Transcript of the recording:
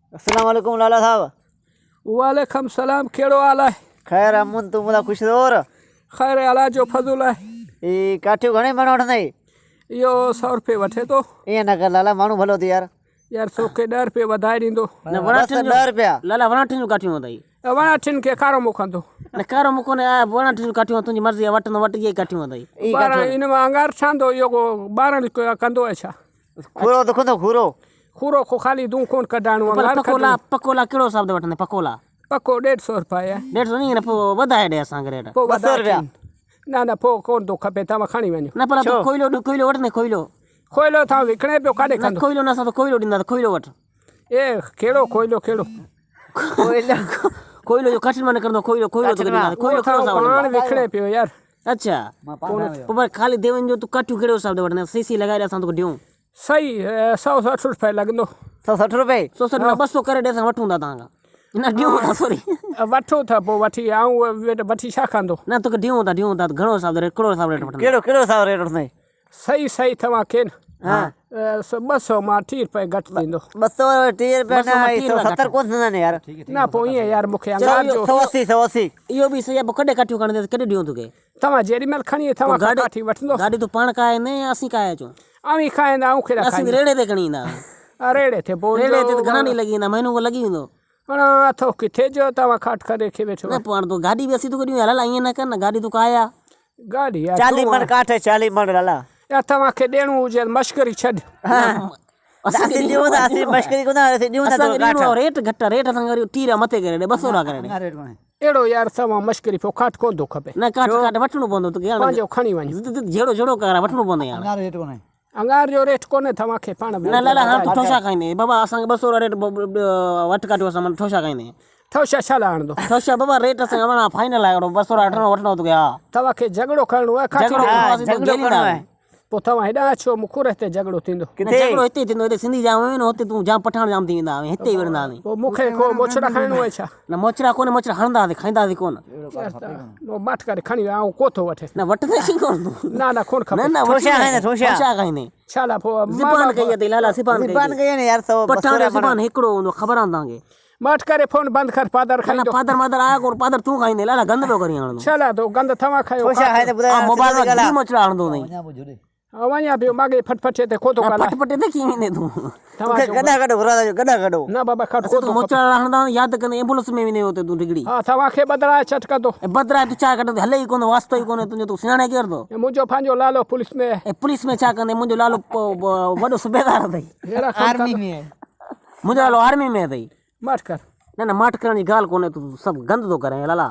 अस्सलाम वालेकुम लाला साहब। वालेकुम सलाम। केड़ो हाल है? खैर अमुन तू मुदा खुश और खैर अला जो फजूल है। ई काठियो घणे माण्हू वठंदई? इहो 100 रुपये वठे तो। ईअं न कर लाला, माण्हू भलो थी यार। यार सोके 10 रुपये वधाए ॾींदो। न वणाठिन जो 10 रुपया लाला वणाठिन जो काठियूं वधाई वणाठिन खे कारो मुखंदो। न कारो मुको ने वणाठिन जो काठियूं तुंहिंजी मर्ज़ी आहे वठंदो वठ इहे काठियूं वधाई ई 12 काठियो इन में अंगार छांदो इहो को 12 कंदो है छा? खूरो दुखंदो खूरो। खूरो को खाली दूं कोन कढाणो पर अंगार पकोला पकोला कहिड़ो हिसाब ते वठंदे पकोला पको 150 रुपया 150 नहीं न पोइ वधाए ॾे असांखे रेट पोइ 200 रुपया। न न पोइ कोन थो खपे, तव्हां खणी वञो। न पर तूं कोयलो कोयलो वठंदे कोयलो खोइलो तव्हां विकिणे पियो काॾे न कंदो? कोयलो न असां त कोयलो ॾींदा त कोयलो वठ ए कहिड़ो खोइलो कहिड़ो? कोयलो जो काठिन में न करंदो कोयलो कोयलो तो ॾींदा कोयलो कहिड़ो हिसाब पाण वठंदा विकिणे पियो यार। अच्छा पोइ खाली देवन जो तूं काठियूं कहिड़ो हिसाब ते वठंदे सी लॻाए ॾे असां तोखे ॾियूं सही 160 रुपया लॻंदो। 160 रुपए 160 न 200 करे ॾे असां वठूं था तव्हां खां न ॾियूं था सॉरी वठो था पोइ वठी ऐं वठी छा कंदो? न तोखे ॾियूं था घणो हिसाब रेट कहिड़ो हिसाब रेट वठंदा केड़ो केड़ो हिसाब रेट वठंदई? सही सही तव्हांखे हां 200 मां 30 रुपया घटि ॾींदो। 230 रुपया न 170 कोन थींदा ने यार। न पोइ ईअं यार मूंखे अंगार जो 180 इहो बि सही आहे पोइ कॾहिं काठियूं खणंदे कॾहिं ॾियूं तोखे तव्हां जेॾीमहिल खणी तव्हां खां काठी वठंदो। गाॾी तूं पाण काए न असीं काए अचूं आऊं खाईंदा ऐं केॾा असीं रेड़े ते खणी ईंदा रेड़े ते पोइ रेड़े ते घणा ॾींहं लॻी वेंदा महीनो लॻी वेंदो अथो किथे जो तव्हां खाट करे खे वेठो न पोइ हाणे तूं गाॾी बि असीं तोखे ॾियूं हलाला ईअं न कर न गाॾी तूं काया गाॾी यार 40 मन काठ 40 मन लाला। या तव्हांखे ॾियणो हुजे मश्करी छॾ। असीं ॾियूं था, असीं मश्करी कोन असीं ॾियूं था असांखे ॾियणो आहे रेट घटि आहे रेट असांखे वरी 30 मथे करे ॾे 200 करे ॾे अहिड़ो यार तव्हां मश्करी पोइ खाट कोन थो खपे। न काठ काठ वठिणो पवंदो तोखे हाणे पंहिंजो खणी वञ। जहिड़ो जहिड़ो कर वठिणो पवंदो यार अंगार जो रेट कोन्हे तव्हांखे पाण न लाला हाणे तूं ठोशा खाईंदे बाबा असांखे 200 रेट वठ काटियो असां माना ठोशा खाईंदे ठोशा छा आणंदो? ठोशा बाबा रेट असांखे माना फाइनल आहे 200 वठिणो तोखे हा तव्हांखे झगड़ो करिणो आहे खाटी झगड़ो हाँ, असीं झगड़ो तो करिणो आहे। पोइ तव्हां हेॾा अचो मुखुर हिते झगड़ो थींदो। झगड़ो हिते थींदो हिते सिंधी जाम आहिनि हुते तूं जाम पठाण जाम थी वेंदा हिते ई वेंदा पोइ मूंखे को मोछड़ा खाइणो आहे छा? न मोचरा कोन्हे मोचरा हणंदासीं खाईंदासीं कोन माठ करे खणी ऐं कोथो वठे न वठंदे शी कोन तूं न न कोन खपे। न न ठोशा खाईंदे, ठोशा। ठोशा खाईंदे छाला पोइ सिपान कई अथई लाला सिपान सिपान कई गए ने यार 100 पठाण सिपान हिकिड़ो हूंदो ख़बर आहे तव्हांखे माठ करे फोन बंदि कर पादर न खाईंदो। पादर मादर आया कोन पादर तूं खाईंदे लाला गंद पियो करी हाणे छाला तो गंद तव्हां खायो ठोशा खाईंदे ॿुधाए मोबाइल में घी मोचरा हणंदो अथई वञा पियो मागे फटफटे ते खोतो ॻाल्हाए। फटफटे ते कीअं वेंदे तूं तोखे गॾा गॾो घुरा जो गॾा गॾो न बाबा खट तूं खोतो मोचरा हणंदा यादि कंदे एम्बुलेंस में वेंदे हुते तूं डिगड़ी हा तव्हांखे बदिराए चटकंदो। बदरा तूं छा कंदे हले ई कोन वास्तो ई कोन्हे तुंहिंजो तूं सुञाणे केरु थो मुंहिंजो पंहिंजो लालो पुलिस में ऐं पुलिस में छा कंदे मुंहिंजो लालो वॾो सूबेदार अथई अहिड़ा आर्मी में मुंहिंजो लालो आर्मी में अथई माठ कर। न न माठ करण जी ॻाल्हि कोन्हे तूं सभु गंद थो करे लाला।